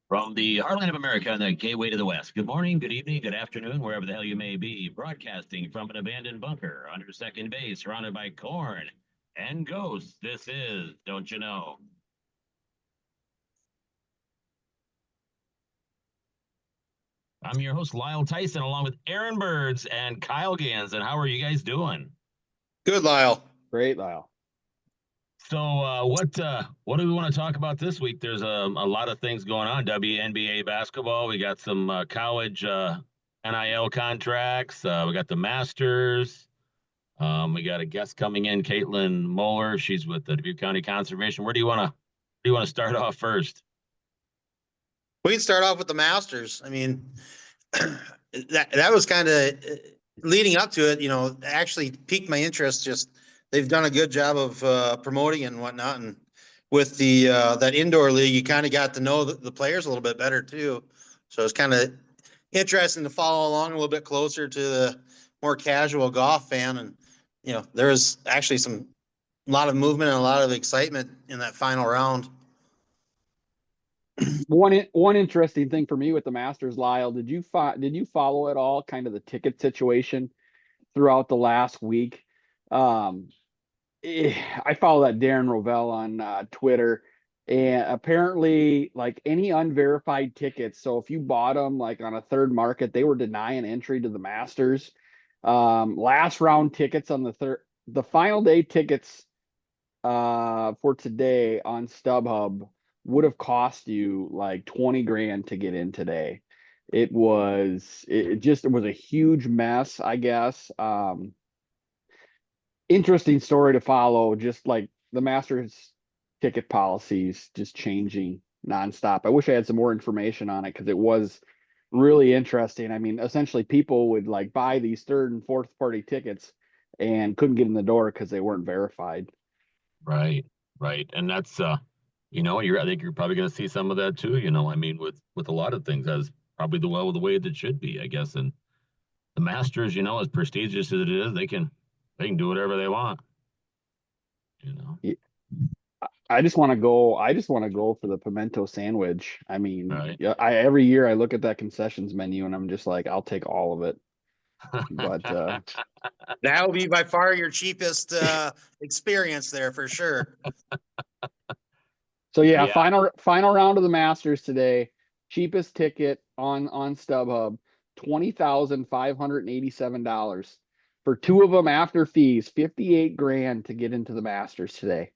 From the heartland of America and the gateway to the West. Good morning, good evening, good afternoon, wherever the hell you may be. Broadcasting from an abandoned bunker under second base, surrounded by corn and ghosts. This is Don't You Know? I'm your host, Lyle Tyson, along with Aaron Birds and Kyle Gans. And how are you guys doing? Good, Lyle. Great, Lyle. So, what do we want to talk about this week? There's a lot of things going on. WNBA basketball. We got some college NIL contracts. We got the Masters. We got a guest coming in, Caitlin Moeller. She's with the Dubuque County Conservation. Where do you want to start off first? We can start off with the Masters. I mean, that was kind of leading up to it. Actually piqued my interest. Just they've done a good job of promoting and whatnot, and with the that indoor league, you kind of got to know the players a little bit better too. So it's kind of interesting to follow along a little bit closer to the more casual golf fan, and there was actually a lot of movement and a lot of excitement in that final round. One interesting thing for me with the Masters, Lyle, did you follow at all kind of the ticket situation throughout the last week? I follow that Darren Rovell on Twitter, and apparently like any unverified tickets, so if you bought them like on a third market, they were denying entry to the Masters. Last round tickets on the final day tickets for today on StubHub would have cost you like 20 grand to get in today. It was a huge mess, I guess. Interesting story to follow, just like the Masters ticket policies just changing nonstop. I wish I had some more information on it because it was really interesting. I mean, essentially people would like buy these third and fourth party tickets and couldn't get in the door because they weren't verified. Right. And that's I think you're probably going to see some of that too. I mean, with a lot of things, that's probably the way that should be, I guess. And the Masters, as prestigious as it is, they can do whatever they want. I just want to go for the pimento sandwich. I mean, right. Every year I look at that concessions menu and I'm just like, I'll take all of it. But that will be by far your cheapest experience there for sure. So yeah, final round of the Masters today. Cheapest ticket on StubHub, $20,587 for two of them after fees. 58 grand to get into the Masters today.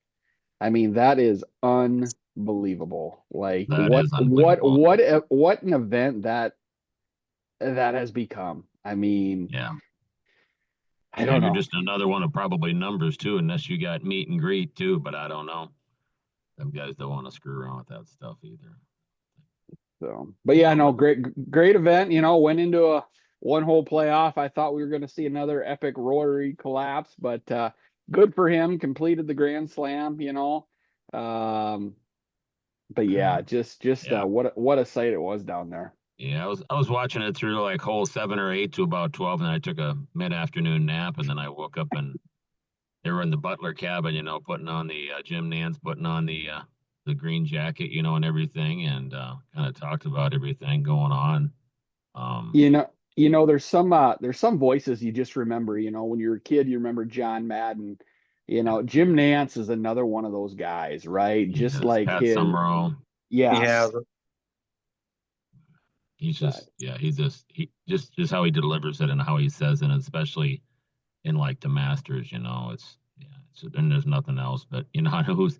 I mean, that is unbelievable. Like what an event that has become. I mean, yeah. I don't know. You're just another one of probably numbers too, unless you got meet and greet too. But I don't know. Them guys don't want to screw around with that stuff either. So, but yeah, no, great event. Went into a one-hole playoff. I thought we were going to see another epic Rory collapse, but good for him. Completed the Grand Slam. But yeah, what a sight it was down there. Yeah, I was watching it through like hole 7 or 8 to about 12, and I took a mid-afternoon nap, and then I woke up and they were in the Butler cabin, putting on the Jim Nantz putting on the green jacket, and everything, and kind of talked about everything going on. There's some voices you just remember. When you're a kid, you remember John Madden. Jim Nantz is another one of those guys, right? Just like Pat Summerall. Yeah. He's just just how he delivers it and how he says it, especially in like the Masters, and there's nothing else. But who's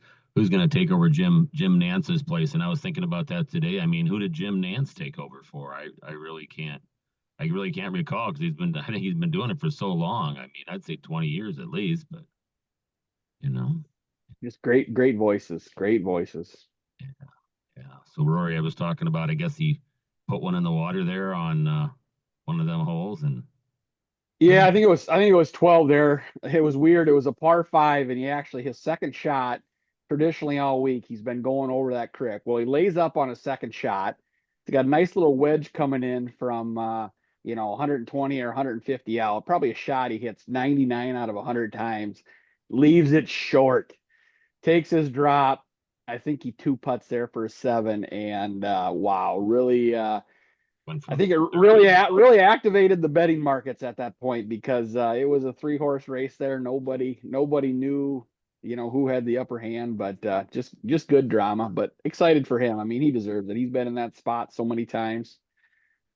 going to take over Jim Nantz's place? And I was thinking about that today. I mean, who did Jim Nantz take over for? I really can't recall because I think he's been doing it for so long. I mean, I'd say 20 years at least, but just great voices. Yeah. So Rory, I was talking about, I guess he put one in the water there on one of them holes, and yeah, I think it was 12 there. It was weird. It was a par 5, and his second shot, traditionally all week, he's been going over that creek. Well, he lays up on a second shot. He's got a nice little wedge coming in from 120 or 150 out. Probably a shot he hits 99 out of 100 times. Leaves it short. Takes his drop. I think he 2 putts there for a 7, and wow, really Went I from think it really activated the betting markets at that point, because it was a 3-horse race there. Nobody knew, who had the upper hand, but just good drama. But excited for him. I mean, he deserves it. He's been in that spot so many times.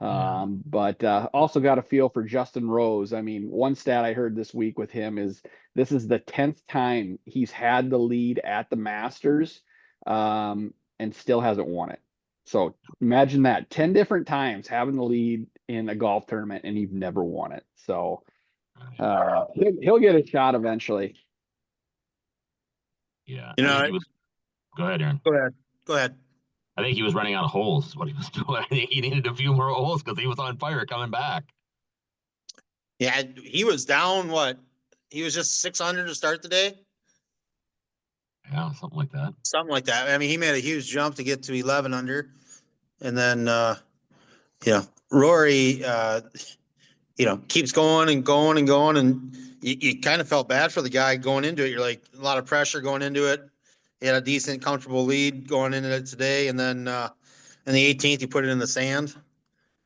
yeah. But also got a feel for Justin Rose. I mean, one stat I heard this week with him is this is the 10th time he's had the lead at the Masters, and still hasn't won it. So imagine that, 10 different times having the lead in a golf tournament and you've never won it. So he'll get a shot eventually. Yeah. You I know, think he was. Go ahead, Aaron. go ahead. Go ahead. I think he was running out of holes. Is what he was doing. I think he needed a few more holes because he was on fire coming back. Yeah, he was down what? He was just 600 to start the day. Yeah, something like that. Something like that. I mean, he made a huge jump to get to 11 under. And then, Rory, keeps going and going and going. And you kind of felt bad for the guy going into it. You're like, a lot of pressure going into it. He had a decent, comfortable lead going into it today. And then, in the 18th, you put it in the sand,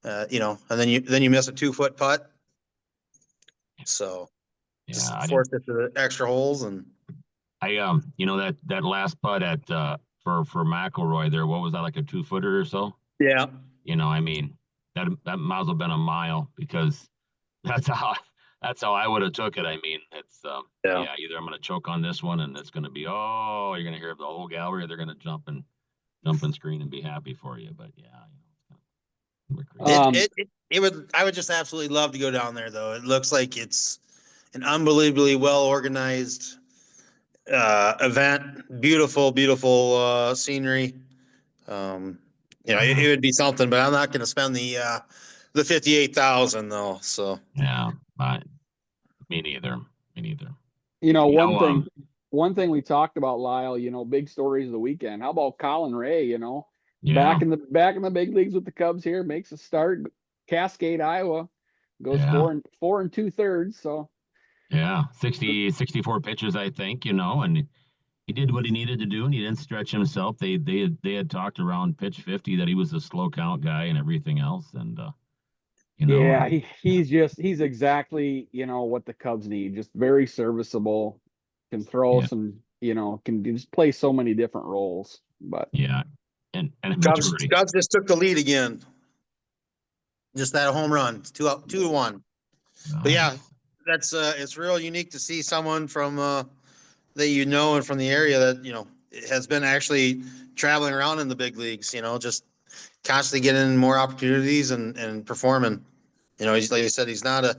and then you miss a 2-foot putt. So Yeah, just I didn't. forced it to the extra holes. And that last putt at for McElroy there, what was that, like a 2-footer or so? yeah, I mean, that might as well have been a mile, because that's how I would have took it. I mean, it's yeah. yeah, either I'm gonna choke on this one and it's gonna be, oh, you're gonna hear the whole gallery, or they're gonna jump and screen and be happy for you. But yeah, it's kind of crazy. I would just absolutely love to go down there though. It looks like it's an unbelievably well organized event. Beautiful, beautiful scenery. It would be something, but I'm not going to spend the 58,000 though. So Yeah, but me neither. Me neither. One Now, thing we talked about, Lyle, big stories of the weekend. How about Colin Ray, yeah, back in the big leagues with the Cubs here, makes a start, Cascade, Iowa, goes yeah, 4 2/3. So yeah, 64 pitches, I think, and he did what he needed to do, and he didn't stretch himself. They had talked around pitch 50 that he was a slow count guy and everything else, and yeah, he's exactly, what the Cubs need. Just very serviceable, can throw yeah, some, can just play so many different roles. But yeah, and a Cubs, maturity. Cubs just took the lead again. Just that home run, 2-1. But yeah, Nice. that's it's real unique to see someone from that and from the area that has been actually traveling around in the big leagues. Just constantly getting more opportunities and performing. He's, like you said, he's not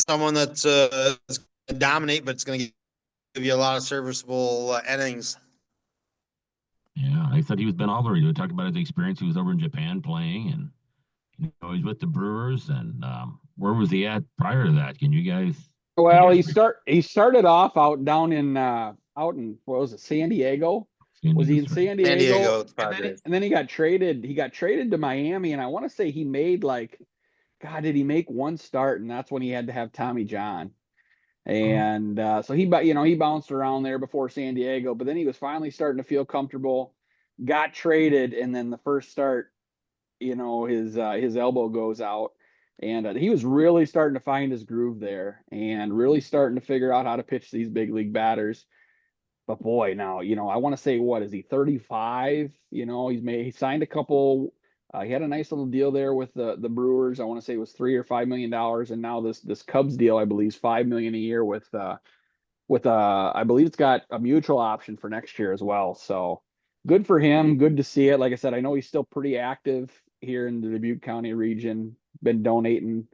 someone that's going to dominate, but it's going to give you a lot of serviceable innings. Yeah, I said he was been all over. We talked about his experience. He was over in Japan playing, and he's with the Brewers. And where was he at prior to that? Can you guys? well, he started off out in what was it, San Diego? San Was he Diego's in right. San San Diego? Diego, it's Padres. And then he got traded. He got traded to Miami, and I want to say he made like, God, did he make one start? And that's when he had to have Tommy John. Oh, And so he bounced around there before San Diego, but then he was finally starting to feel comfortable. Got traded, and then the first start, his elbow goes out, and he was really starting to find his groove there, and really starting to figure out how to pitch these big league batters. But boy, now, I want to say, what is he, 35? He signed a couple. He had a nice little deal there with the Brewers. I want to say it was $3 or $5 million, and now this Cubs deal, I believe, is $5 million a year with I believe it's got a mutual option for next year as well. So good for him. Good to see it. Like I said, I know he's still pretty active here in the Dubuque County region. Been donating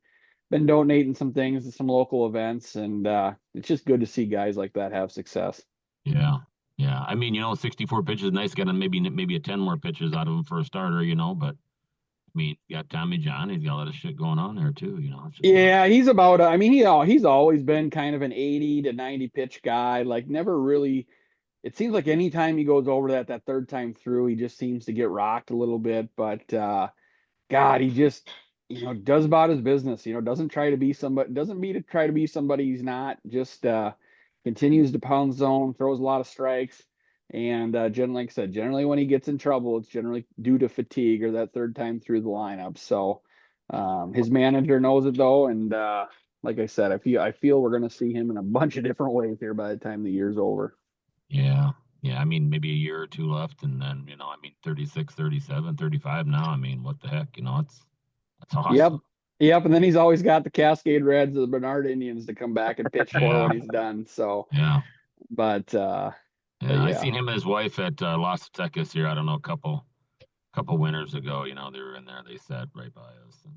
some things to some local events, and it's just good to see guys like that have success. yeah, yeah. I mean, 64 pitches, nice. Got maybe a 10 more pitches out of him for a starter, but I mean, you got Tommy John. He's got a lot of shit going on there too. It's just Yeah, he's about. I mean, he's always been kind of an 80 to 90 pitch guy. Like, never really. It seems like anytime he goes over that third time through, he just seems to get rocked a little bit. But God, he just does about his business. Doesn't try to be somebody. Doesn't mean to try to be somebody he's not. Just continues to pound zone, throws a lot of strikes. And generally, like I said, generally when he gets in trouble, it's generally due to fatigue or that third time through the lineup. So his manager knows it though, and like I said, I feel we're going to see him in a bunch of different ways here by the time the year's over. Yeah. Yeah. I mean, maybe a year or two left. And then, 36, 37, 35 now. I mean, what the heck? That's Yep. awesome. Yep. And then he's always got the Cascade Reds or the Bernard Indians to come back and pitch for Yeah. when he's done. So, Yeah. but Yeah. I yeah. seen him and his wife at Las Tecas here. I don't know, a couple winters ago. They were in there. They sat right by us. And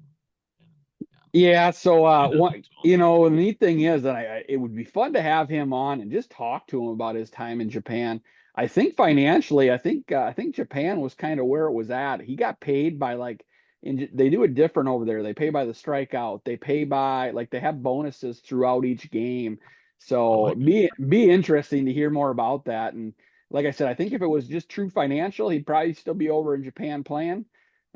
Yeah, so yeah, what the neat thing is that it would be fun to have him on and just talk to him about his time in Japan. I think financially, I think Japan was kind of where it was at. He got paid by they do it different over there. They pay by the strikeout. They pay by they have bonuses throughout each game. I So like it. be interesting to hear more about that. And like I said, I think if it was just true financial, he'd probably still be over in Japan playing.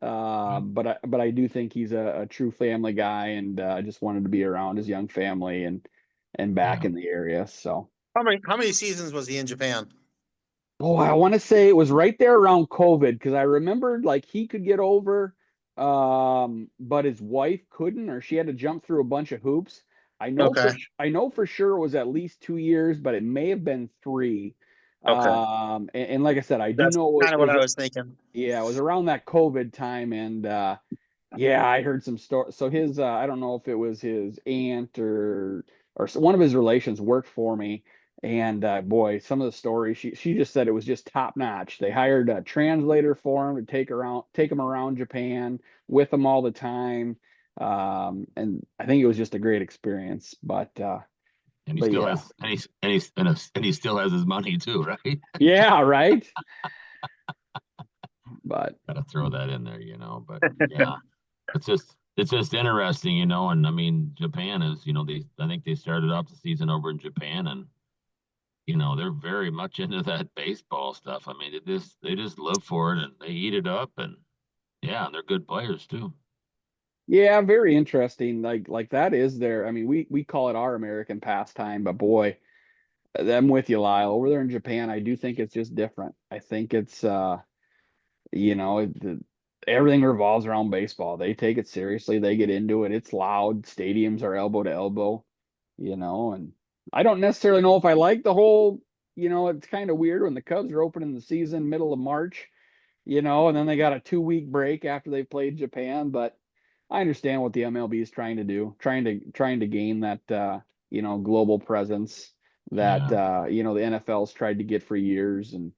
Yeah. But I do think he's a true family guy, and just wanted to be around his young family and back Yeah. in the area. So, How many seasons was he in Japan? oh, I want to say it was right there around COVID because I remembered he could get over, but his wife couldn't, or she had to jump through a bunch of hoops. Okay. I know for sure it was at least 2 years, but it may have been three. Okay. And like I said, I do That's know kind of it what was I was thinking. yeah, it was around that COVID time, and yeah, I heard some story. So his, I don't know if it was his aunt or one of his relations worked for me, and boy, some of the stories she just said it was just top notch. They hired a translator for him to take him around Japan with them all the time, and I think it was just a great experience. And he But still yeah, has, and he still has his money too, right? yeah, right. But Gotta throw that in there, But yeah, it's just interesting, And I mean, Japan is, I think they started off the season over in Japan, and they're very much into that baseball stuff. I mean, they just live for it and they eat it up, and yeah, and they're good players too. yeah, very interesting. Like that is there. I mean, we call it our American pastime, but boy, I'm with you, Lyle. Over there in Japan, I do think it's just different. I think it's you know, everything revolves around baseball. They take it seriously. They get into it. It's loud. Stadiums are elbow to elbow, and I don't necessarily know if I like the whole, it's kind of weird when the Cubs are opening the season middle of March, and then they got a 2 week break after they played Japan, but I understand what the MLB is trying to do, trying to gain that global presence that Yeah. the NFL's tried to get for years and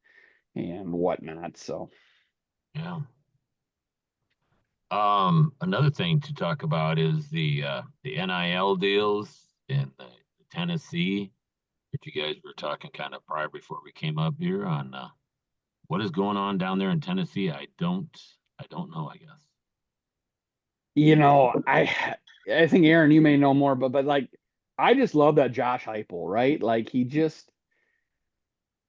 whatnot. So Yeah. Another thing to talk about is the NIL deals in the Tennessee that you guys were talking kind of prior before we came up here on what is going on down there in Tennessee. I don't know, I guess. you know, I think Aaron, you may know more, but I just love that Josh Heupel, right? Like he just,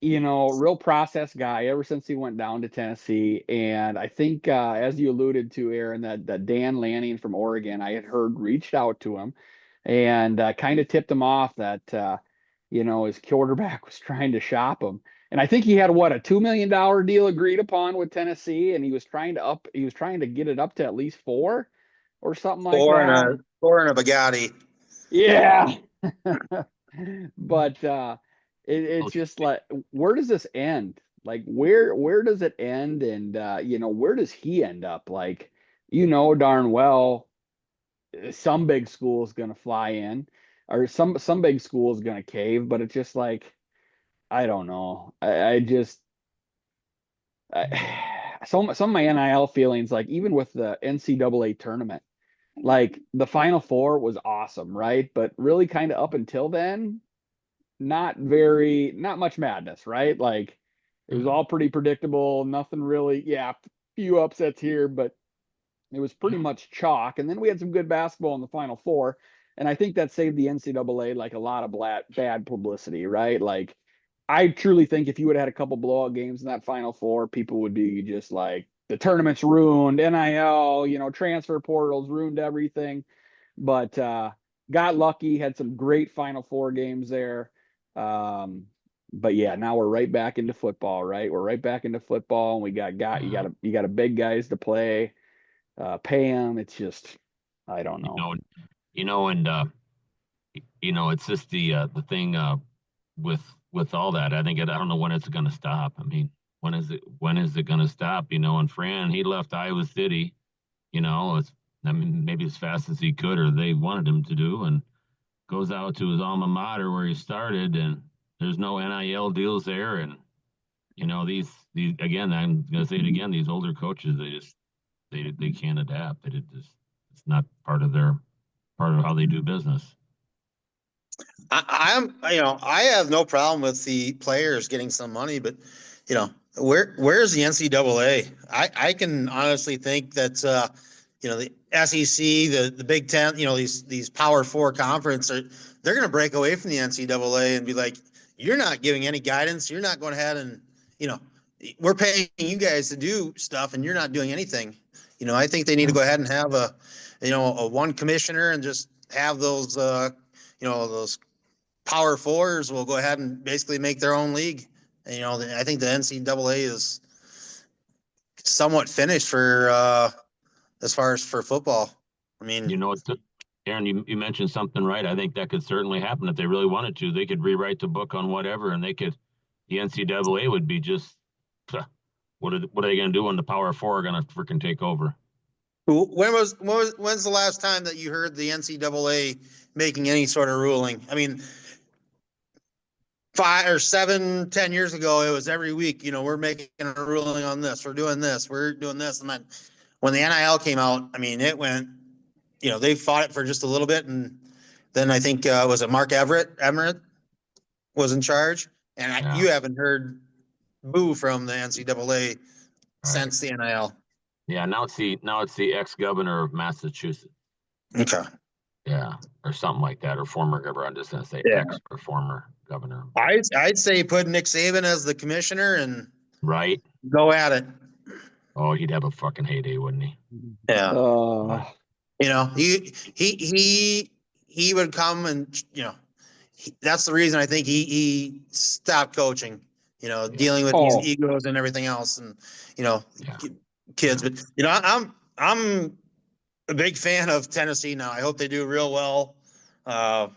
real process guy ever since he went down to Tennessee. And I think as you alluded to, Aaron, that Dan Lanning from Oregon, I had heard reached out to him and kind of tipped him off that his quarterback was trying to shop him. And I think he had a $2 million deal agreed upon with Tennessee, and he was trying to get it up to at least four or something like Four and that. a Bugatti. Yeah. But Oh, it's just like, where does this end? Like where does it end? And where does he end up? Like, darn well some big school is gonna fly in, or some big school is gonna cave, but it's just like, I don't know. I just some of my NIL feelings, like even with the NCAA tournament, like the Final Four was awesome, right? But really kind of up until then, not much madness, right? Like it was yeah. all pretty predictable, nothing really, yeah, few upsets here, but it was pretty Yeah. much chalk. And then we had some good basketball in the Final Four. And I think that saved the NCAA like a lot of bad publicity, right? Like I truly think if you would have had a couple blowout games in that Final Four, people would be just like, the tournament's ruined, NIL, transfer portals ruined everything. But got lucky, had some great Final Four games there. Um, But yeah, now we're right back into football, right? We're right back into football, and we got you got to big guys to play, pay them. It's just, I don't You know. know, and it's just the thing with all that. I don't know when it's going to stop. I mean, when is it going to stop? And Fran, he left Iowa City. It's I mean maybe as fast as he could, or they wanted him to do, and goes out to his alma mater where he started, and there's no NIL deals there, and these again, I'm going to say it again, these older coaches, they can't adapt. It's not part of how they do business. I have no problem with the players getting some money, but where's the NCAA? I can honestly think that the SEC, the Big Ten, these Power Four they're going to break away from the NCAA and be like, you're not giving any guidance. You're not going ahead and we're paying you guys to do stuff, and you're not doing anything. I think they need to go ahead and have a one commissioner and just have those Power Fours will go ahead and basically make their own league. And, I think the NCAA is somewhat finished for as far as for football. I mean, It's Aaron, you mentioned something right. I think that could certainly happen if they really wanted to. They could rewrite the book on whatever, and the NCAA would be just, what are they going to do when the Power Four are going to freaking take over? when's the last time that you heard the NCAA making any sort of ruling? I mean, 5 or 7, 10 years ago, it was every week, we're making a ruling on this, we're doing this. And then when the NIL came out, I mean, it went, they fought it for just a little bit. And then I think, was it Mark Everett was in charge. And you haven't heard boo from the NCAA since the NIL. Yeah. Now it's the ex-governor of Massachusetts. Okay. Yeah. Or something like that, or former governor. I'm just going to say ex or former governor. I'd say put Nick Saban as the commissioner and right. Go at it. Oh, he'd have a fucking heyday, wouldn't he? Yeah. He would come and that's the reason I think he stopped coaching. Dealing with these egos and everything else, and kids. But I'm a big fan of Tennessee now. I hope they do real well.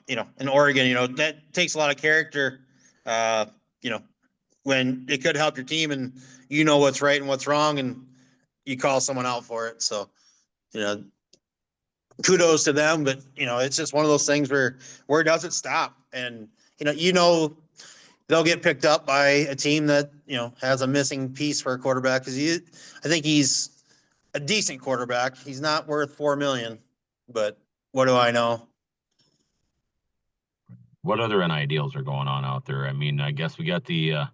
In Oregon, that takes a lot of character. When it could help your team and what's right and what's wrong, and you call someone out for it. So, kudos to them. But it's just one of those things where does it stop? And they'll get picked up by a team that has a missing piece for a quarterback, because I think he's a decent quarterback. He's not worth $4 million, but what do I know? What other NILs are going on out there? I mean, I guess we got the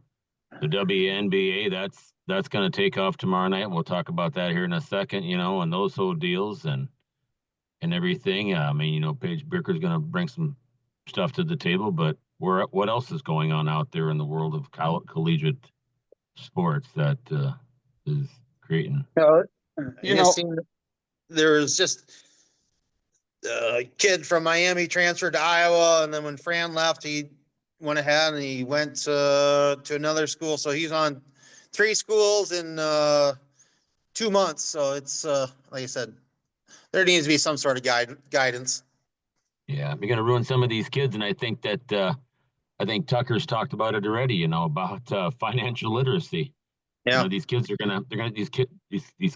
WNBA. That's going to take off tomorrow night. We'll talk about that here in a second. And those whole deals and everything. I mean, Paige Bicker's going to bring some stuff to the table, but what else is going on out there in the world of collegiate sports that is creating? There was just a kid from Miami transferred to Iowa, and then when Fran left, he went ahead and he went to another school. So he's on 3 schools in 2 months. So it's like I said, there needs to be some sort of guidance. Yeah, we're going to ruin some of these kids, and I think Tucker's talked about it already. About financial literacy. Yeah, these kids are these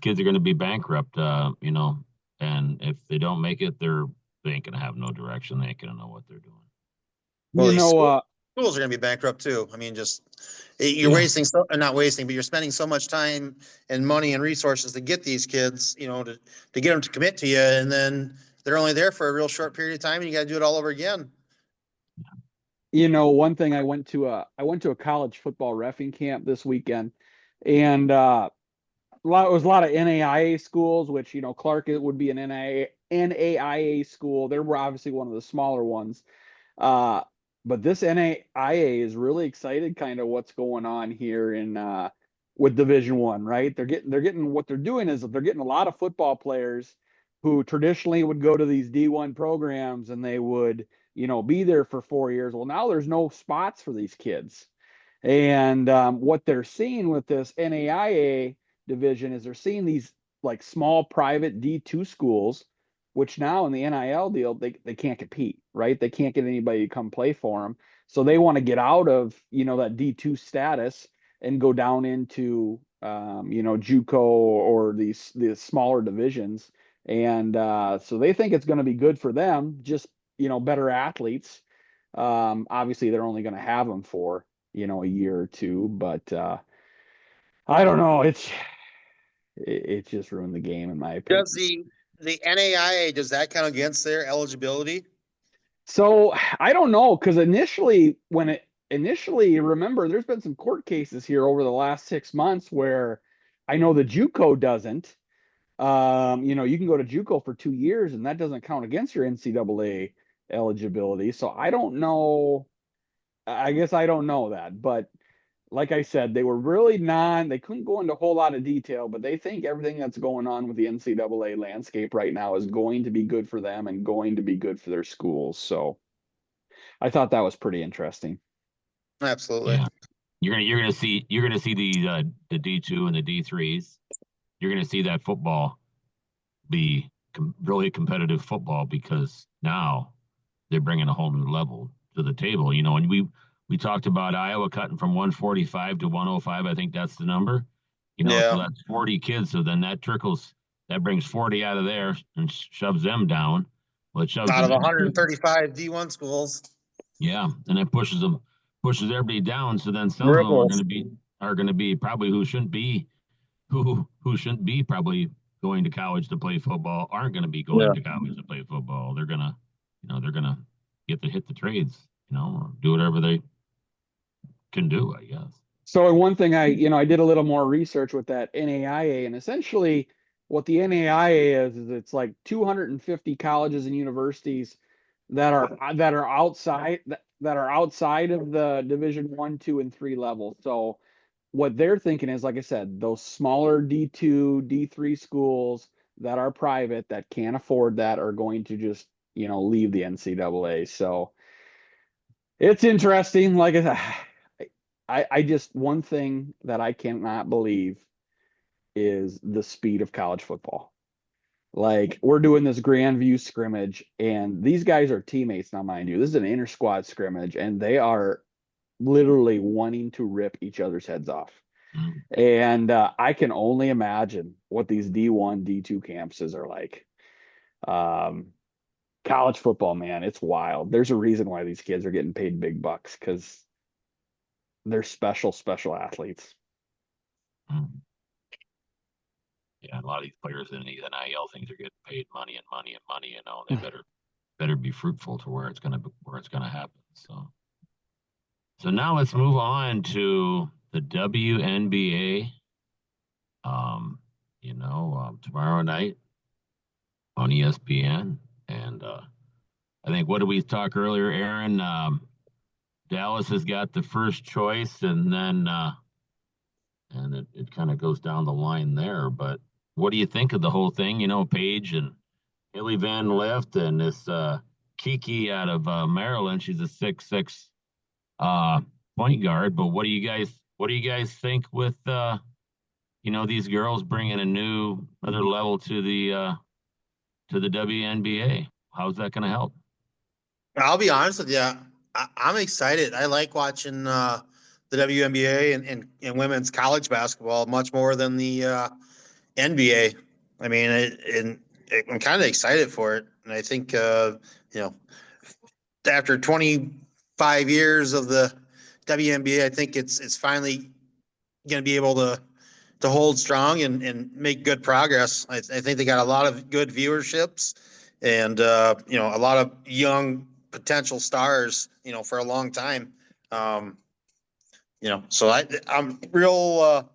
kids are gonna be bankrupt. And if they don't make it, they ain't gonna have no direction. They ain't gonna know what they're doing. Well, schools are gonna be bankrupt too. I mean, just you're wasting not wasting, but you're spending so much time and money and resources to get these kids, to get them to commit to you, and then they're only there for a real short period of time, and you got to do it all over again. One thing, I went to a college football reffing camp this weekend, and it was a lot of NAIA schools, which Clark would be an NAIA school. They were obviously one of the smaller ones, but this NAIA is really excited, kind of what's going on here in with Division I, right? They're getting what they're doing is they're getting a lot of football players who traditionally would go to these D1 programs, and they would be there for 4 years. Well, now there's no spots for these kids. And what they're seeing with this NAIA division is they're seeing these like small private D2 schools, which now in the NIL deal, they can't compete, right? They can't get anybody to come play for them. So they want to get out of, that D2 status and go down into, JUCO or these smaller divisions. And so they think it's going to be good for them, just, better athletes. Obviously, they're only going to have them for, a year or two, but I don't know. It just ruined the game, in my opinion. Does the NAIA, does that count against their eligibility? So I don't know, because initially, remember, there's been some court cases here over the last 6 months where I know the JUCO doesn't. You can go to JUCO for 2 years, and that doesn't count against your NCAA eligibility. So I don't know. I guess I don't know that, but like I said, they were really they couldn't go into a whole lot of detail, but they think everything that's going on with the NCAA landscape right now is going to be good for them and going to be good for their schools. So I thought that was pretty interesting. Absolutely. Yeah. You're gonna see the D2 and the D3s. You're gonna see that football be really competitive football, because now they're bringing a whole new level to the table. And we talked about Iowa cutting from 145 to 105. I think that's the number. So that's 40 kids. So then that brings 40 out of there and shoves them down. Well, it shoves Out of them 135 D1 schools. Yeah, and it pushes everybody down. So then some of them are going to be probably who shouldn't be probably going to college to play football, aren't going to be going to college to play football. They're gonna hit the trades, or do whatever they can do, I guess. So one thing I did a little more research with that NAIA, and essentially what the NAIA is it's like 250 colleges and universities that are outside of the Division 1, 2, and 3 level. So what they're thinking is, like I said, those smaller D2, D3 schools that are private that can't afford that are going to just, leave the NCAA. So it's interesting. Like I just, one thing that I cannot believe is the speed of college football. Like, we're doing this Grandview scrimmage, and these guys are teammates now, mind you. This is an inter squad scrimmage, and they are literally wanting to rip each other's heads off. And I can only imagine what these D1, D2 campuses are like. College football, man, it's wild. There's a reason why these kids are getting paid big bucks, because they're special athletes. Yeah, a lot of these players in these NIL things are getting paid money and money and money. They better be fruitful to where it's gonna happen. So now let's move on to the WNBA. Tomorrow night on ESPN, and I think, what did we talk earlier, Aaron? Dallas has got the first choice, and then it kind of goes down the line there. But what do you think of the whole thing? Paige and Haley Van Lift and this Kiki out of Maryland. She's a 6'6" point guard. But what do you guys think with these girls bringing another level to the WNBA? How's that going to help? I'll be honest with you. I'm excited. I like watching the WNBA and women's college basketball much more than the NBA. I mean, I'm kind of excited for it. And I think, after 25 years of the WNBA, I think it's finally going to be able to hold strong and make good progress. I think they got a lot of good viewerships and, a lot of young potential stars, for a long time. So I'm real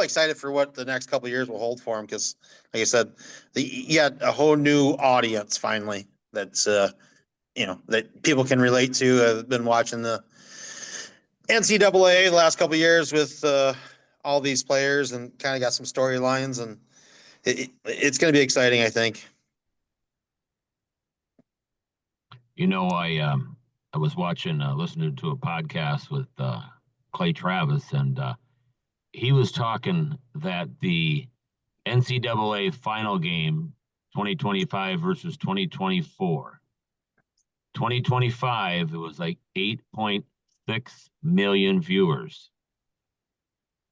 excited for what the next couple of years will hold for them. Cause like I said, you got a whole new audience finally that's, that people can relate to. I've been watching the NCAA the last couple of years with, all these players and kind of got some storylines, and it's going to be exciting, I think. I was listening to a podcast with Clay Travis, and he was talking that the NCAA final game, 2025 versus 2024. 2025, it was like 8.6 million viewers.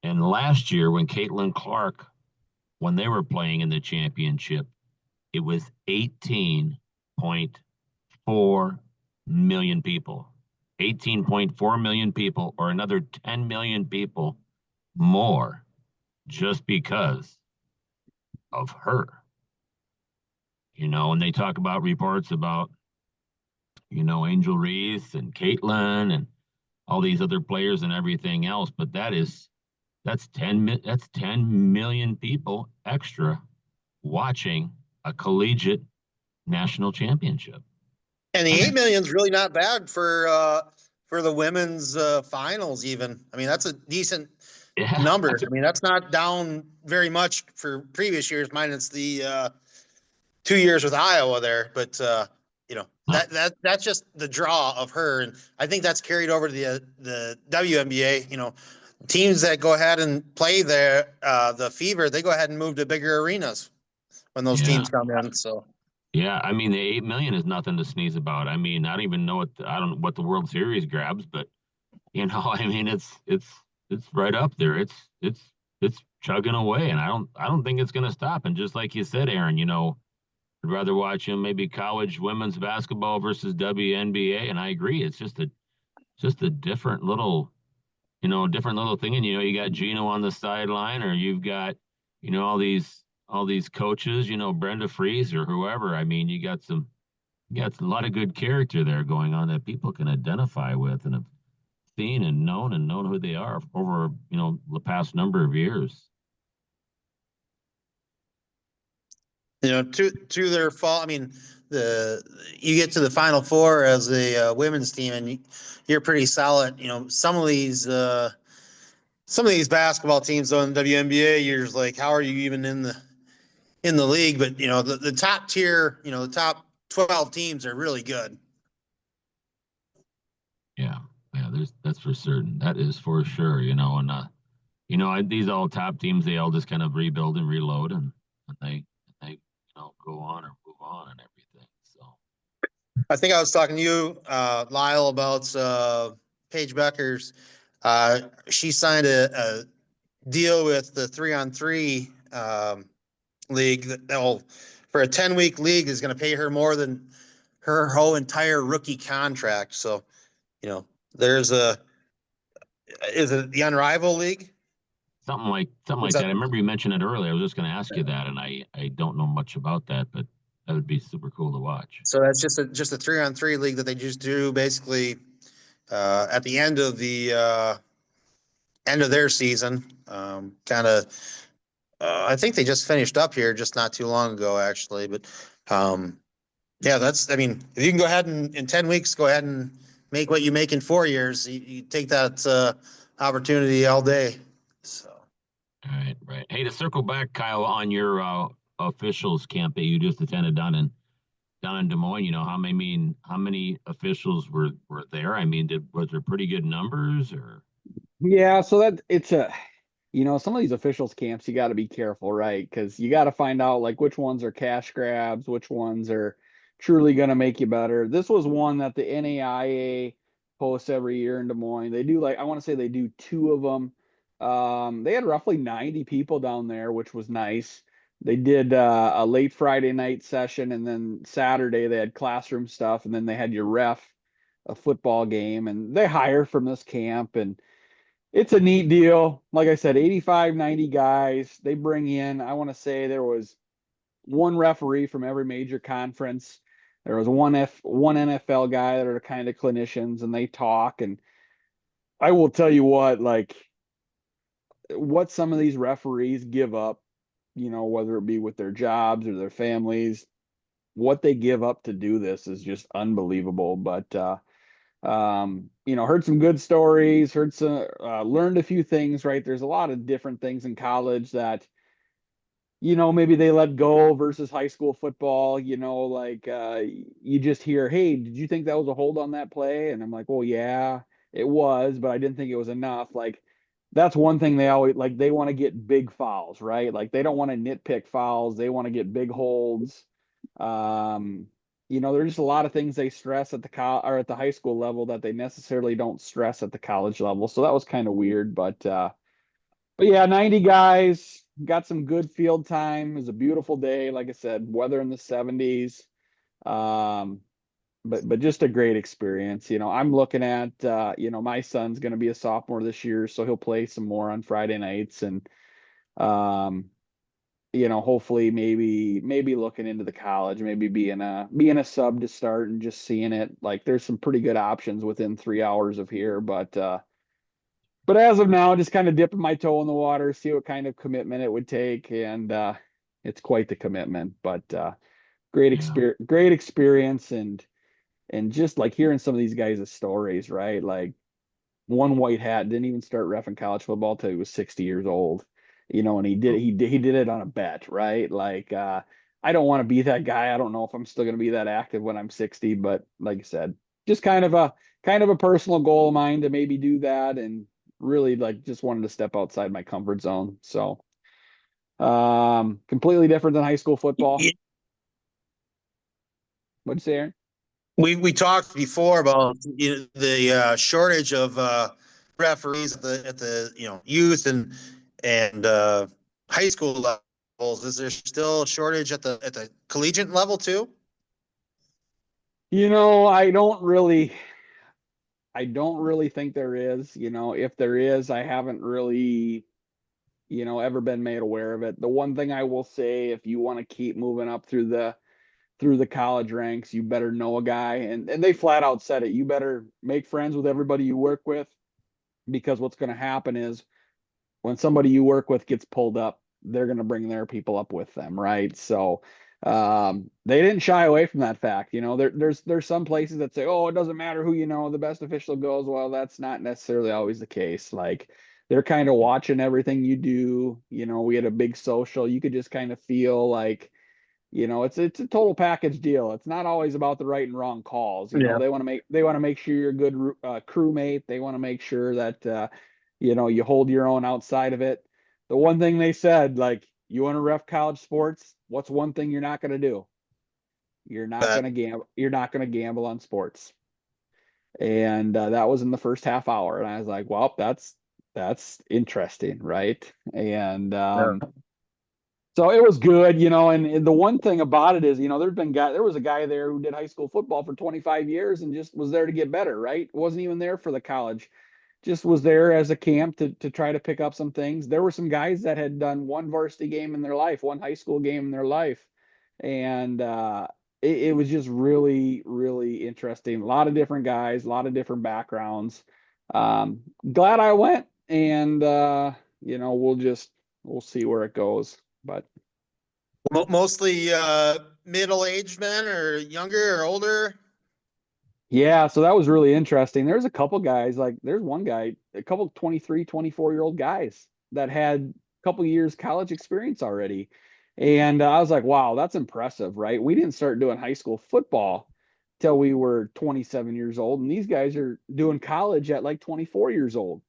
And last year, when Caitlin Clark, when they were playing in the championship, it was 18.4 million people. 18.4 million people, or another 10 million people more, just because of her. And they talk about reports about, Angel Reese and Caitlin and all these other players and everything else, but that's 10 million people extra watching a collegiate national championship. And the 8 million is really not bad for the women's finals even. I mean, that's a decent number. I mean, that's not down very much for previous years, minus the 2 years with Iowa there. But that's just the draw of her, and I think that's carried over to the WNBA. Teams that go ahead and play the Fever, they go ahead and move to bigger arenas when those teams come in. So. Yeah, I mean the 8 million is nothing to sneeze about. I mean, I don't even know what the World Series grabs, but I mean it's right up there. It's chugging away, and I don't think it's going to stop. And just like you said, Aaron, I'd rather watch maybe college women's basketball versus WNBA, and I agree. It's just a different little thing. And you got Gino on the sideline, or you've got all these coaches, Brenda Fries or whoever. I mean, you got a lot of good character there going on that people can identify with and have seen and known who they are over, the past number of years. To their fault. I mean, you get to the Final Four as a women's team, and you're pretty solid. Some of these basketball teams on the WNBA, you're just like, how are you even in the league? But the top tier, the top 12 teams are really good. Yeah, that's for certain. That is for sure. And these all top teams, they all just kind of rebuild and reload, and they go on or move on and everything. So I think I was talking to you, Lyle, about Paige Beckers. She signed a deal with the 3-on-3 league that for a 10-week league is going to pay her more than her whole entire rookie contract. So, is it the Unrivaled League? something like that. I remember you mentioned it earlier. I was just going to ask you that, and I don't know much about that, but that would be super cool to watch. So that's just a 3-on-3 league that they just do basically at the end of their season. I think they just finished up here just not too long ago, actually. But I mean, if you can go ahead and in 10 weeks, go ahead and make what you make in 4 years, you take that opportunity all day. So. Right. Hey, to circle back, Kyle, on your officials camp that you just attended down in Des Moines, how many officials were there? I mean, was there pretty good numbers or? Yeah, so that it's some of these officials camps, you got to be careful, right? Because you got to find out like which ones are cash grabs, which ones are truly going to make you better. This was one that the NAIA hosts every year in Des Moines. They do I want to say they do 2 of them. They had roughly 90 people down there, which was nice. They did a late Friday night session, and then Saturday they had classroom stuff, and then they had your ref a football game, and they hire from this camp, and it's a neat deal. Like I said, 85, 90 guys. They bring in, I want to say there was one referee from every major conference. There was one NFL guy that are kind of clinicians, and they talk. And I will tell you what some of these referees give up, whether it be with their jobs or their families, what they give up to do this is just unbelievable. But heard some good stories, learned a few things, right? There's a lot of different things in college that, maybe they let go versus high school football, you just hear, hey, did you think that was a hold on that play? And I'm like, well, yeah. It was, but I didn't think it was enough. Like that's one thing they always like. They want to get big fouls, right? Like they don't want to nitpick fouls. They want to get big holds. Um, there's just a lot of things they stress at the or at the high school level that they necessarily don't stress at the college level. So that was kind of weird, but yeah, 90 guys, got some good field time. It was a beautiful day. Like I said, weather in the 70s. Um, but just a great experience. I'm looking at my son's going to be a sophomore this year, so he'll play some more on Friday nights and um hopefully maybe looking into the college, maybe being a sub to start and just seeing it. Like there's some pretty good options within 3 hours of here, but as of now, just kind of dipping my toe in the water, see what kind of commitment it would take. And it's quite the commitment, but Yeah. great experience. And just like hearing some of these guys' stories, right? Like one white hat didn't even start ref in college football till he was 60 years old, and he did it on a bet, right? Like I don't want to be that guy. I don't know if I'm still going to be that active when I'm 60, but like I said, just kind of a personal goal of mine to maybe do that, and really like just wanted to step outside my comfort zone. So completely different than high school football. Yeah, What'd you say, Aaron? we talked before about the shortage of referees at the youth and high school levels. Is there still a shortage at the collegiate level too? I don't really think there is. If there is, I haven't really, ever been made aware of it. The one thing I will say, if you want to keep moving up through the college ranks, you better know a guy. And they flat out said it. You better make friends with everybody you work with, because what's going to happen is when somebody you work with gets pulled up, they're going to bring their people up with them, right? So they didn't shy away from that fact. There's some places that say, oh, it doesn't matter who you know, the best official goes. Well, that's not necessarily always the case. Like they're kind of watching everything you do. We had a big social. You could just kind of feel like, it's a total package deal. It's not always about the right and wrong calls. Yeah. They want to make sure you're a good crewmate. They want to make sure that you hold your own outside of it. The one thing they said, like, you want to ref college sports, what's one thing you're not going to do? You're not But going to gamble. You're not going to gamble on sports. And that was in the first half hour, and I was like, well, that's interesting, right? And so it was good, and the one thing about it is, there was a guy there who did high school football for 25 years and just was there to get better, right? Wasn't even there for the college, just was there as a camp to try to pick up some things. There were some guys that had done one varsity game in their life, one high school game in their life. And it was just really, really interesting. A lot of different guys, a lot of different backgrounds. Glad I went, and we'll see where it goes. But mostly middle-aged men or younger or older. yeah, so that was really interesting. There's a couple guys, like there's one guy, a couple 23, 24-year-old guys that had a couple years college experience already. And I was like, wow, that's impressive, right? We didn't start doing high school football till we were 27 years old, and these guys are doing college at like 24 years old.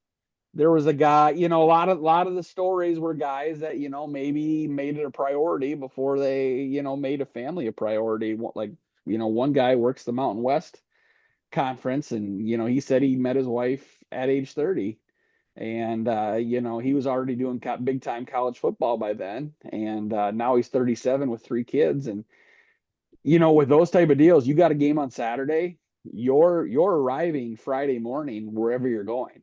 There was a guy, a lot of the stories were guys that, maybe made it a priority before they, made a family a priority. Like, one guy works the Mountain West conference, and he said he met his wife at age 30, and he was already doing big time college football by then, and now he's 37 with 3 kids. And with those type of deals, you got a game on Saturday, you're arriving Friday morning wherever you're going,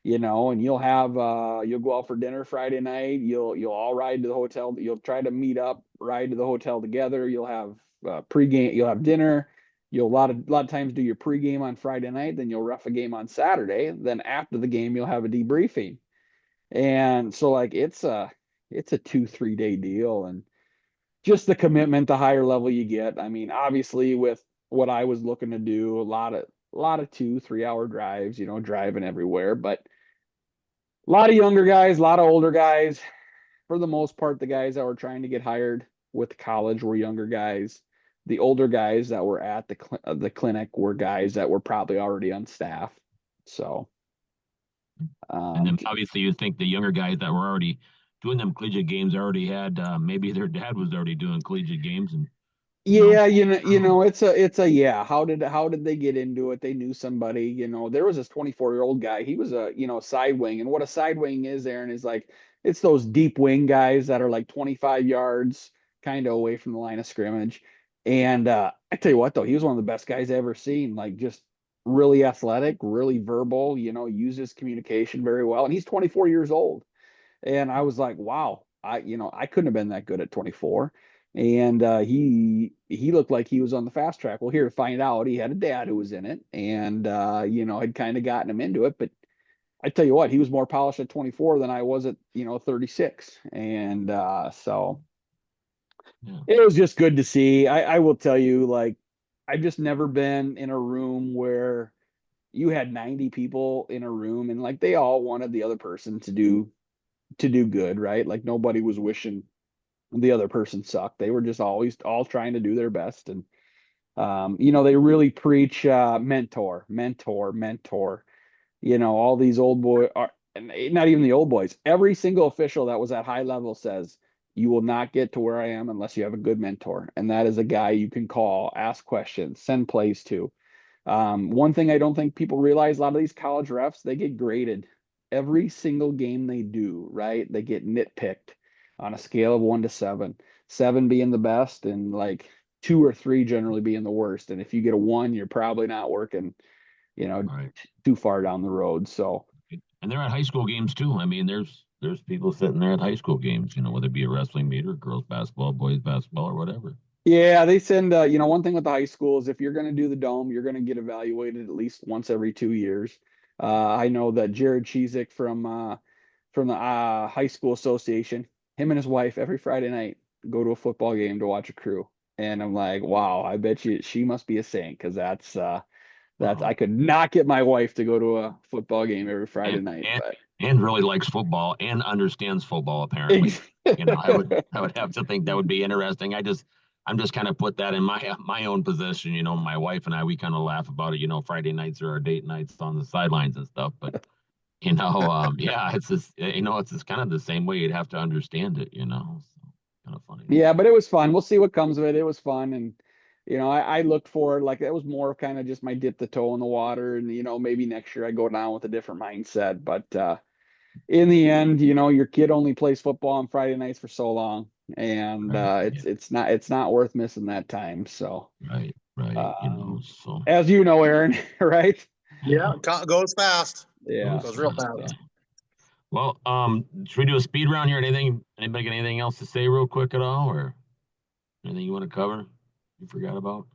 and you'll go out for dinner Friday night. You'll all ride to the hotel. You'll try to meet up, ride to the hotel together. You'll have pregame. You'll have dinner. You'll a lot of times do your pregame on Friday night. Then you'll ref a game on Saturday. Then after the game, you'll have a debriefing. And so like it's a 2-3 day deal, and just the commitment, the higher level you get. I mean, obviously with what I was looking to do, a lot of 2-3 hour drives, driving everywhere, but a lot of younger guys, a lot of older guys. For the most part, the guys that were trying to get hired with college were younger guys. The older guys that were at the clinic were guys that were probably already on staff. So, And then obviously you think the younger guys that were already doing them collegiate games already had maybe their dad was already doing collegiate games and yeah, it's a yeah. How did they get into it? They knew somebody, there was this 24-year-old guy. He was a, side wing. And what a side wing is, Aaron, is like it's those deep wing guys that are like 25 yards kind of away from the line of scrimmage. And I tell you what, though, he was one of the best guys I ever seen. Like just really athletic, really verbal, uses communication very well. And he's 24 years old. And I was like, wow, I couldn't have been that good at 24. And he looked like he was on the fast track. Well, here to find out, he had a dad who was in it, and had kind of gotten him into it. But I tell you what, he was more polished at 24 than I was at 36. And so yeah. it was just good to see. I will tell you, like, I've just never been in a room where you had 90 people in a room and like they all wanted the other person to do good, right? Like nobody was wishing the other person sucked. They were just always all trying to do their best. And they really preach mentor, mentor, mentor. All these old boy are, and not even the old boys. Every single official that was at high level says you will not get to where I am unless you have a good mentor, and that is a guy you can call, ask questions, send plays to. One thing I don't think people realize, a lot of these college refs, they get graded every single game they do, right? They get nitpicked on a scale of 1 to 7, 7 being the best, and like 2 or 3 generally being the worst. And if you get a 1, you're probably not working, Right. too far down the road. So, And they're at high school games too. I mean, there's people sitting there at high school games, whether it be a wrestling meet or girls basketball, boys basketball, or whatever. yeah, they send, one thing with the high school is if you're going to do the dome, you're going to get evaluated at least once every 2 years. I know that Jared Cheezick from the high school association, him and his wife every Friday night go to a football game to watch a crew. And I'm like, wow, I bet you she must be a saint because that's Uh-huh. I could not get my wife to go to a football game every Friday and night, and but and really likes football and understands football apparently. I would have to think that would be interesting. I'm just kind of put that in my own position. My wife and I, we kind of laugh about it. Friday nights are our date nights on the sidelines and stuff. But yeah, it's just it's just kind of the same way. You'd have to understand it. So, kind of funny. yeah, but it was fun. We'll see what comes of it. It was fun. And, I looked forward, like that was more kind of just my dip the toe in the water. And, maybe next year I go down with a different mindset. But in the end, your kid only plays football on Friday nights for so long. And Right. Yeah. it's not worth missing that time. So Right. Right. um, So as you know, Aaron, right? Yeah, goes fast. Yeah. goes Goes real fast. Yeah. fast. Well, should we do a speed round here? Anybody got anything else to say real quick at all, or anything you want to cover? You forgot about?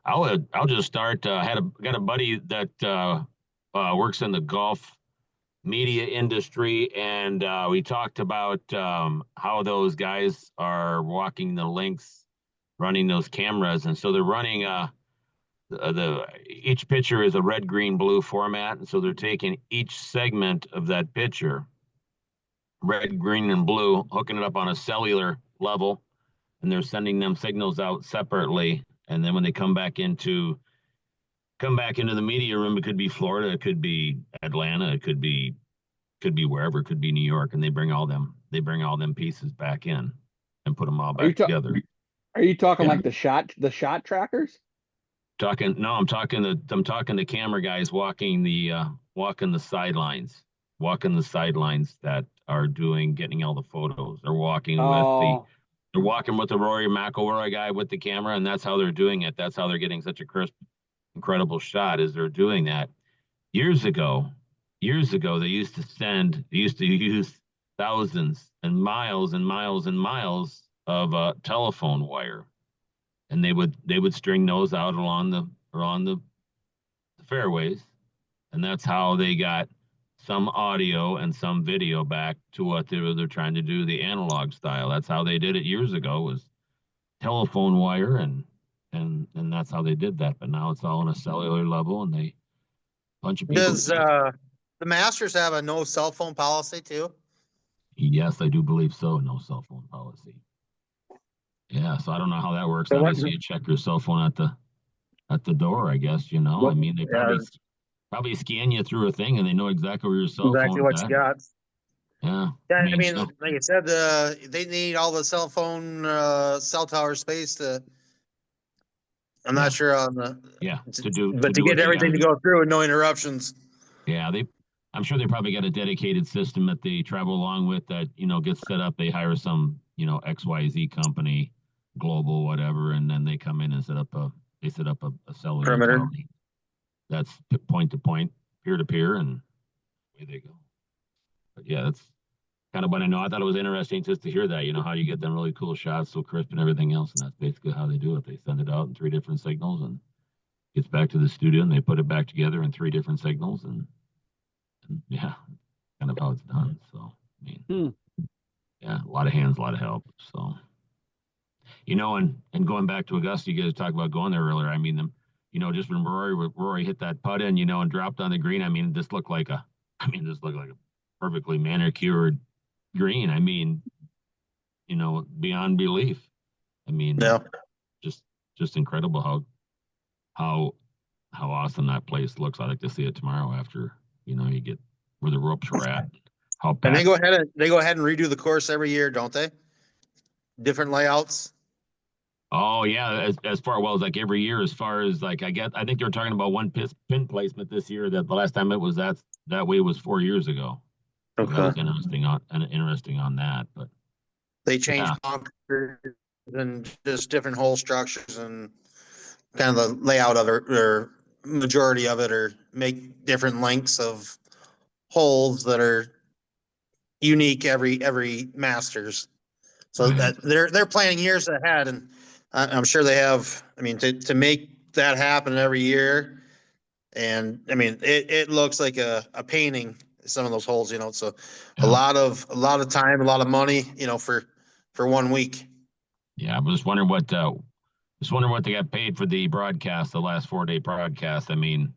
I'll just start. Got a buddy that works in the golf media industry, and we talked about how those guys are walking the links, running those cameras, and so they're running the each picture is a red, green, blue format, and so they're taking each segment of that picture, red, green, and blue, hooking it up on a cellular level, and they're sending them signals out separately. And then when they come back into the media room, it could be Florida, it could be Atlanta, it could be wherever, it could be New York, and they bring all them pieces back in and put them all Are you back ta- together. are you talking Yeah. like the shot trackers? Talking no, I'm talking the camera guys walking the sidelines that are getting all the photos. Oh, They're walking with the Rory McIlroy guy with the camera, and that's how they're doing it. That's how they're getting such a crisp, incredible shot. Is they're doing that. Years ago, they used to use thousands and miles and miles of telephone wire, and they would string those out along the fairways, and that's how they got some audio and some video back to what they're trying to do, the analog style. That's how they did it years ago, was telephone wire, and that's how they did that. But now it's all on a cellular level, and they bunch of people. Does the Masters have a no cell phone policy too? Yes, I do believe so. No cell phone policy. Yeah, so I don't know how that works. So what- Obviously, you check your cell phone at the door, I guess. I what- mean, they yeah, probably scan you through a thing and they know exactly where your cell Exactly phone's what you at. got. Yeah. Yeah, I you mean, know, like I said, they need all the cell tower space to. I'm Yeah. not sure on the. yeah, But to do get what they got everything to to do. go through and no interruptions. Yeah, I'm sure they probably got a dedicated system that they travel along with that, gets set up. They hire some, XYZ company, global, whatever, and then they come in and set up a cellular Perimeter. tower. That's point to point, peer to peer, and away they go. But yeah, that's kind of what I know. I thought it was interesting just to hear that, how you get them really cool shots so crisp and everything else. And that's basically how they do it. They send it out in 3 different signals and gets back to the studio and they put it back together in 3 different signals. And yeah, kind of how it's done. So, I mean, yeah, a lot of hands, a lot of help. So, and going back to Augusta, you guys talked about going there earlier. I mean, just when Rory hit that putt in, and dropped on the green. I mean, this looked like a perfectly manicured green. I mean, beyond belief. I mean, Yeah. just incredible how awesome that place looks. I'd like to see it tomorrow after you get where the ropes were at. How And packed. they go ahead and redo the course every year, don't they? Different layouts. Oh yeah, as far well as like every year, as far as like I think they were talking about one pin placement this year. That the last time it was that way was 4 years ago. So that was Okay. interesting on that. But They change yeah, bunkers and just different hole structures and kind of the layout of it or majority of it, or make different lengths of holes that are unique every Masters. So right. that they're planning years ahead, and I'm sure they have. I mean, to make that happen every year, and I mean, it looks like a painting. Some of those holes, so a Yeah. lot of time, a lot of money, for 1 week. Yeah, I was wondering what they got paid for the broadcast, the last 4-day broadcast. I mean,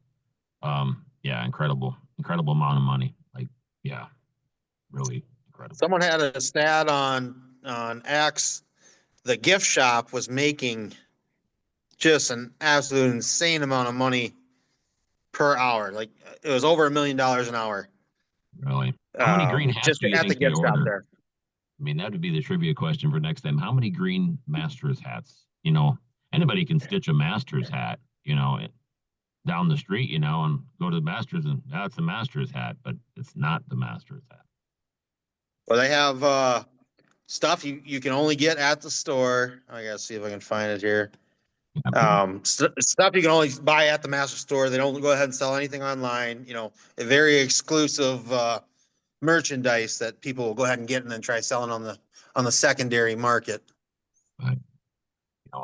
yeah, incredible amount of money. Like, yeah, really incredible. Someone had a stat on X. The gift shop was making just an absolute insane amount of money per hour. Like it was over $1 million an hour. Really. How many green hats Just do you at the think they gift shop order? there. I mean, that would be the trivia question for next time. How many green Masters hats? Anybody can stitch a Masters hat, down the street, and go to the Masters and that's a Masters hat, but it's not the Masters hat. Well, they have stuff you can only get at the store. I gotta see if I can find it here. Stuff you can only buy at the master store. They don't go ahead and sell anything online. A very exclusive merchandise that people will go ahead and get and then try selling on the secondary market. But,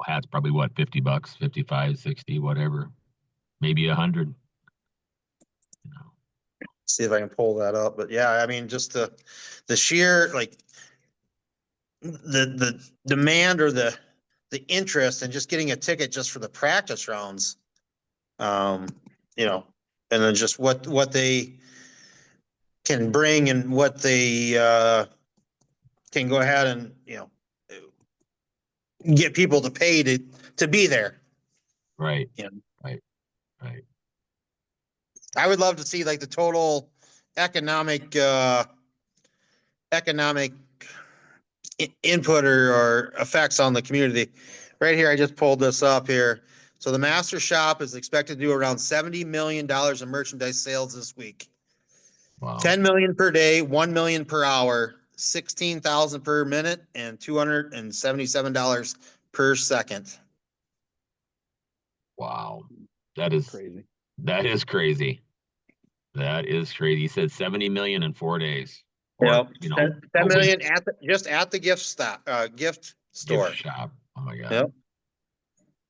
hats probably what, $50, 55, 60, whatever, maybe 100. See if I can pull that up. But yeah, I mean, just the sheer like the demand or the interest in just getting a ticket just for the practice rounds. Um, and then just what they can bring and what they can go ahead and get people to pay to be there. Right. Yeah. Right. Right. I would love to see like the total economic input or effects on the community. Right here, I just pulled this up here. So the Master Shop is expected to do around $70 million in merchandise sales this week. Wow. 10 million per day, 1 million per hour, 16,000 per minute, and $277 per second. Wow. That is Crazy. That is crazy. That is crazy. He said 70 million in 4 days. Or, Yep. 10 a million week. just at the gift store. Gift shop. Oh my God. Yep.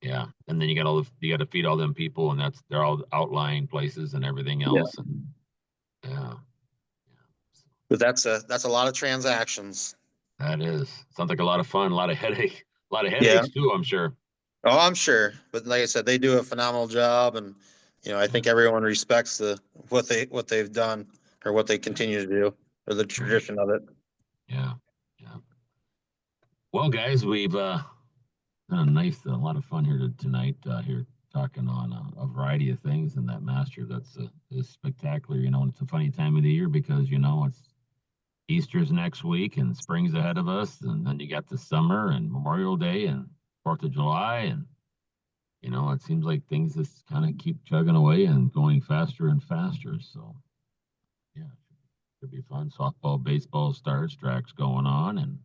Yeah. And then you got to feed all them people, and they're all outlying places and everything Yeah. else. And yeah. But that's a lot of transactions. That is. Sounds like a lot of fun, a lot of headache, a lot of Yeah. headaches too, I'm sure. Oh, I'm sure. But like I said, they do a phenomenal job, and I think everyone respects what they've done or what they continue to do or the tradition of it. Yeah. Yeah. Well, guys, we've done a lot of fun here tonight, here talking on a variety of things in that master. That's is spectacular, and it's a funny time of the year because, it's Easter's next week and spring's ahead of us. And then you got the summer and Memorial Day and 4th of July. And, it seems like things just kind of keep chugging away and going faster and faster. So, yeah, should be fun. Softball, baseball starts, tracks going on. And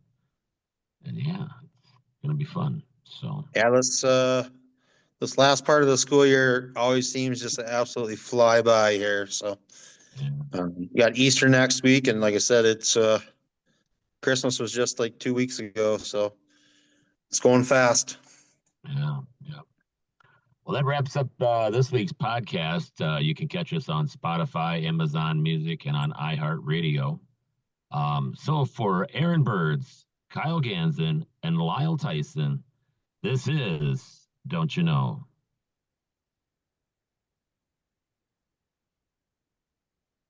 yeah, it's going to be fun. So, Yeah, this last part of the school year always seems just to absolutely fly by here. So, yeah. you got Easter next week, and like I said, it's Christmas was just like 2 weeks ago, so it's going fast. Yeah, yeah. Well, that wraps up this week's podcast. You can catch us on Spotify, Amazon Music, and on iHeartRadio. So for Aaron Birds, Kyle Ganson, and Lyle Tyson, this is Don't You Know?